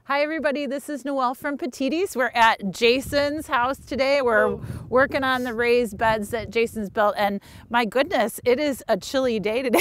Hi everybody, this is Noelle from Petitti's. We're at Jason's house today. We're working on the raised beds that Jason's built, and my goodness, it is a chilly day today.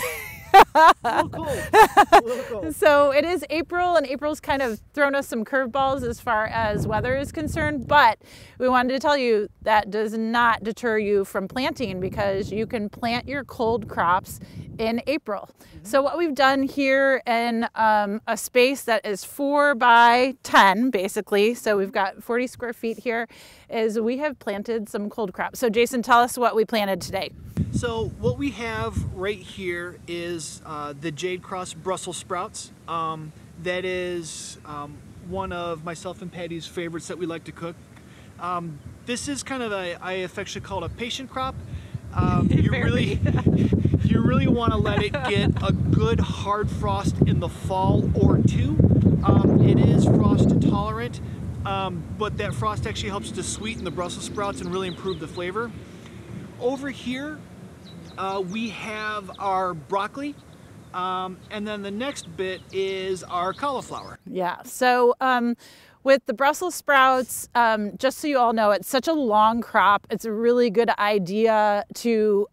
A little cold. A little cold. So it is April, and April's kind of thrown us some curveballs as far as weather is concerned, but we wanted to tell you that does not deter you from planting, because you can plant your cold crops in April. So what we've done here in a space that is 4 by 10 basically, so we've got 40 square feet here, is we have planted some cold crops. So Jason, tell us what we planted today. So what we have right here is the Jade Cross Brussels sprouts. That is one of myself and Patty's favorites that we like to cook. This is kind of I affectionately call it a patient crop. You really want to let it get a good hard frost in the fall or two. It is frost tolerant, but that frost actually helps to sweeten the Brussels sprouts and really improve the flavor. Over here, we have our broccoli, and then the next bit is our cauliflower. Yeah, so with the Brussels sprouts, just so you all know, it's such a long crop. It's a really good idea to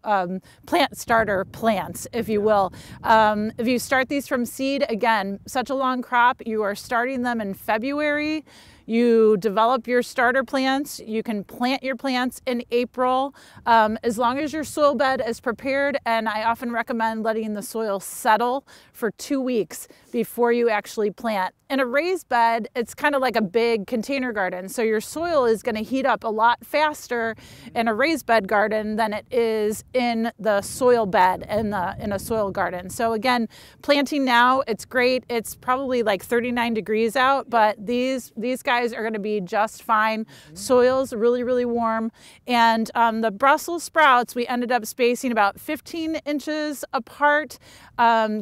plant starter plants, if you will. If you start these from seed, again, such a long crop, you are starting them in February. You develop your starter plants. You can plant your plants in April, as long as your soil bed is prepared. And I often recommend letting the soil settle for 2 weeks before you actually plant. In a raised bed, it's kind of like a big container garden. So your soil is going to heat up a lot faster in a raised bed garden than it is in the soil bed in a soil garden. So again, planting now, it's great. It's probably like 39 degrees out, but these guys are going to be just fine. Soil's really, really warm. And the Brussels sprouts, we ended up spacing about 15 inches apart,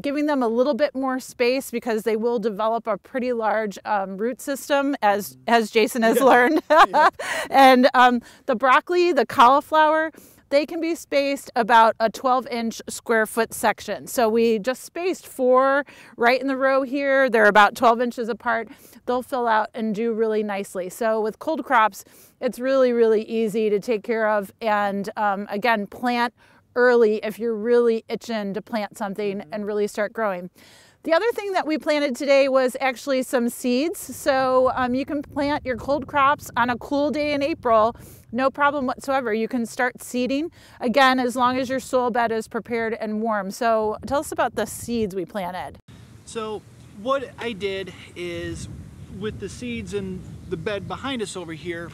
giving them a little bit more space because they will develop a pretty large root system, as Jason has learned. And the broccoli, the cauliflower, they can be spaced about a 12-inch square foot section. So we just spaced 4 right in the row here. They're about 12 inches apart. They'll fill out and do really nicely. So with cold crops, it's really, really easy to take care of. And again, plant early if you're really itching to plant something and really start growing. The other thing that we planted today was actually some seeds. So you can plant your cold crops on a cool day in April, no problem whatsoever. You can start seeding, again, as long as your soil bed is prepared and warm. So tell us about the seeds we planted. So what I did is, with the seeds in the bed behind us over here,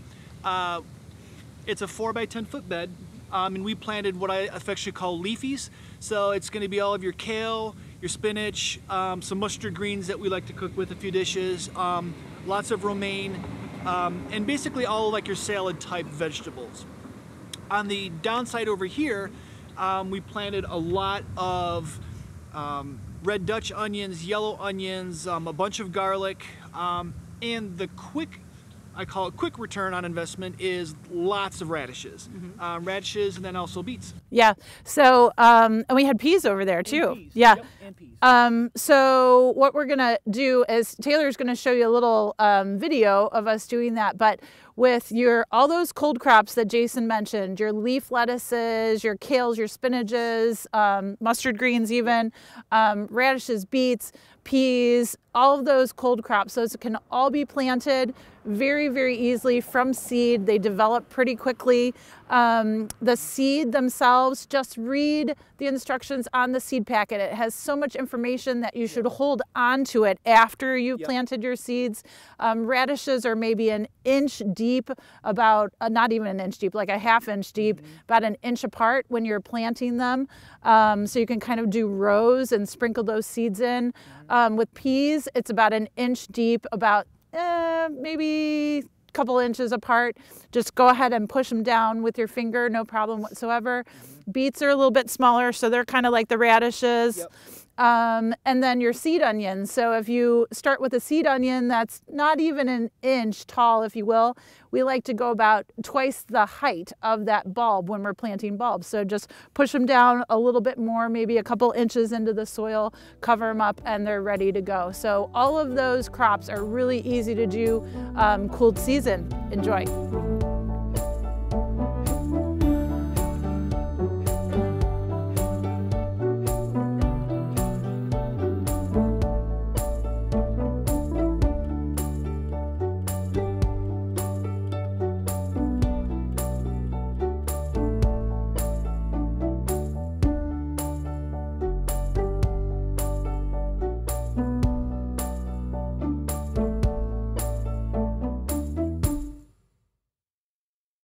it's a 4 by 10 foot bed, and we planted what I affectionately call leafies. So it's going to be all of your kale, your spinach, some mustard greens that we like to cook with a few dishes, lots of romaine, and basically all like your salad type vegetables. On the downside over here, we planted a lot of red Dutch onions, yellow onions, a bunch of garlic, and the I call it quick return on investment is lots of radishes. Radishes and then also beets. Yeah, so, and we had peas over there too. And peas. Yeah. Yep, and peas. So what we're gonna do is Taylor's gonna show you a little video of us doing that, but with all those cold crops that Jason mentioned, your leaf lettuces, your kales, your spinaches, mustard greens even, radishes, beets, peas, all of those cold crops, those can all be planted very, very easily from seed. They develop pretty quickly. The seed themselves, just read the instructions on the seed packet. It has so much information that you should hold on to it after you've planted your seeds. Radishes are maybe an inch deep, about not even an inch deep, like a ½ inch deep, about an inch apart when you're planting them. So you can kind of do rows and sprinkle those seeds in. With peas, it's about an inch deep, about maybe a couple inches apart. Just go ahead and push them down with your finger, no problem whatsoever. Beets are a little bit smaller, so they're kind of like the radishes. And then your seed onions. So if you start with a seed onion that's not even an inch tall, if you will, we like to go about twice the height of that bulb when we're planting bulbs. So just push them down a little bit more, maybe a couple inches into the soil, cover them up, and they're ready to go. So all of those crops are really easy to do cooled season. Enjoy.